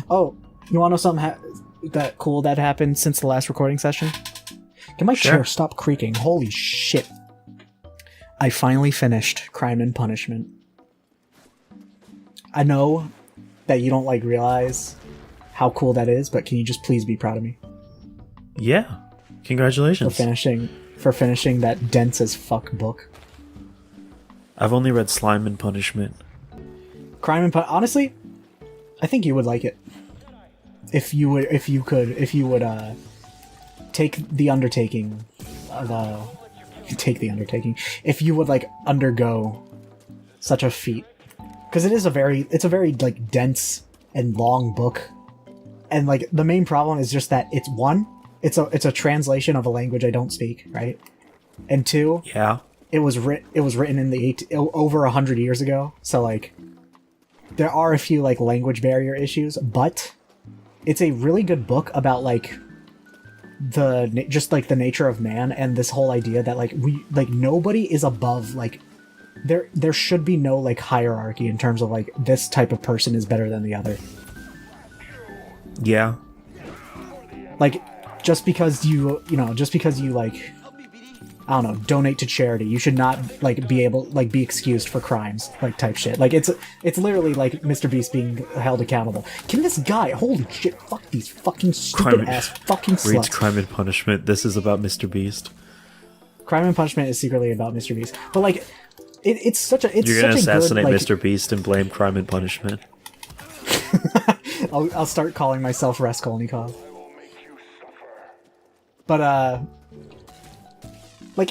Oh, you want to know something that cool that happened since the last recording session? Can my chair stop creaking? Holy shit. I finally finished Crime and Punishment. I know that you don't realize how cool that is, but can you just please be proud of me? Yeah. Congratulations. For finishing that dense as fuck book. I've only read Slime and Punishment. Crime and Honestly, I think you would like it. If you would take the undertaking if you would undergo such a feat, because it's a very dense and long book, and the main problem is just that it's a translation of a language I don't speak, right? And two, it was written in over 100 years ago, so there are a few language barrier issues, but it's a really good book about the nature of man, and this whole idea that nobody is above there should be no hierarchy in terms of this type of person is better than the other. Yeah. Just because you I don't know, donate to charity, you should not be excused for crimes, type shit. It's literally Mr. Beast being held accountable. Can this guy, holy shit, fuck these fucking stupid ass fucking sluts. Reads Crime and Punishment. This is about Mr. Beast. Crime and Punishment is secretly about Mr. Beast, but it's such a you're gonna assassinate Mr. Beast and blame Crime and Punishment. I'll start calling myself Raskolnikov. But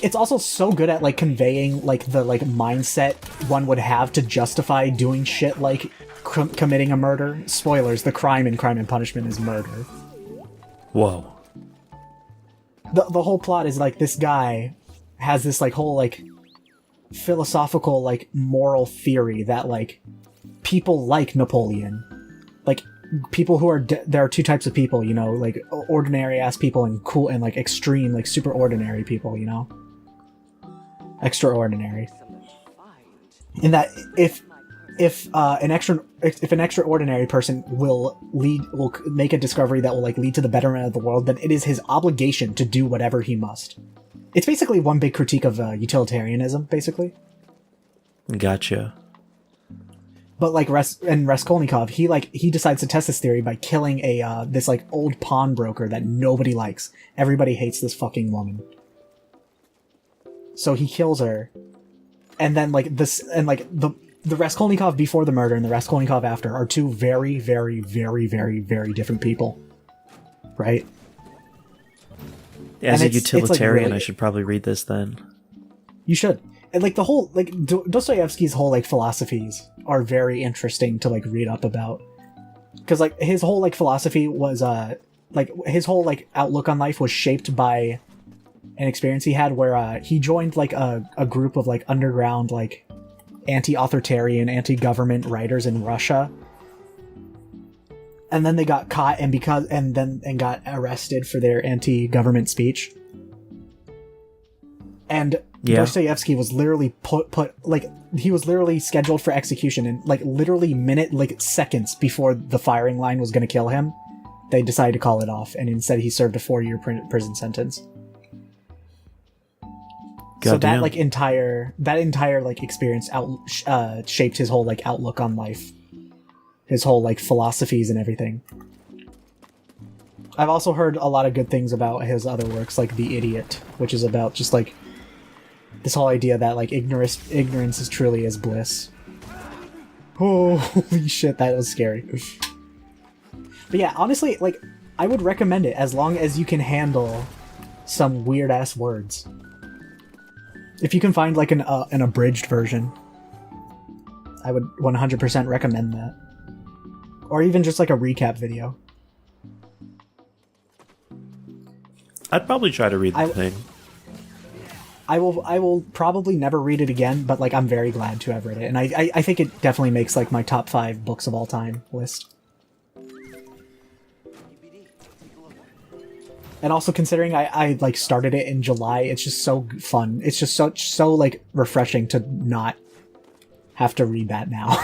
it's also so good at conveying the mindset one would have to justify doing shit committing a murder. Spoilers: the crime in Crime and Punishment is murder. Whoa. The whole plot is this guy has this whole philosophical moral theory that people like Napoleon, people who are there are two types of people, ordinary ass people and cool and extreme super ordinary people, extraordinary. In that if an extraordinary person will make a discovery that will lead to the betterment of the world, then it is his obligation to do whatever he must. It's basically one big critique of utilitarianism, basically. Gotcha. But Raskolnikov, he decides to test this theory by killing this old pawnbroker that nobody likes. Everybody hates this fucking woman. So he kills her, and then the Raskolnikov before the murder and the Raskolnikov after are two very, very, very, very, very different people, right? As a utilitarian, I should probably read this then. You should. And the whole Dostoevsky's whole philosophies are very interesting to read up about, because his whole philosophy was his whole outlook on life was shaped by an experience he had where he joined a group of underground anti-authoritarian, anti-government writers in Russia, and then they got caught and got arrested for their anti-government speech. And Dostoevsky was literally he was literally scheduled for execution, and literally seconds before the firing line was going to kill him, they decided to call it off, and instead he served a 4-year prison sentence. So that entire experience shaped his whole outlook on life, his whole philosophies and everything. I've also heard a lot of good things about his other works, like The Idiot, which is about just this whole idea that ignorance is truly as bliss. Holy shit, that was scary. But yeah, honestly, I would recommend it as long as you can handle some weird ass words. If you can find an abridged version, I would 100% recommend that. Or even just a recap video. I'd probably try to read the thing. I will probably never read it again, but I'm very glad to have read it, and I think it definitely makes my top 5 books of all time list. And also considering I started it in July, it's just so fun. It's just so refreshing to not have to read that now,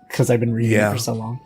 because I've been reading it for so long.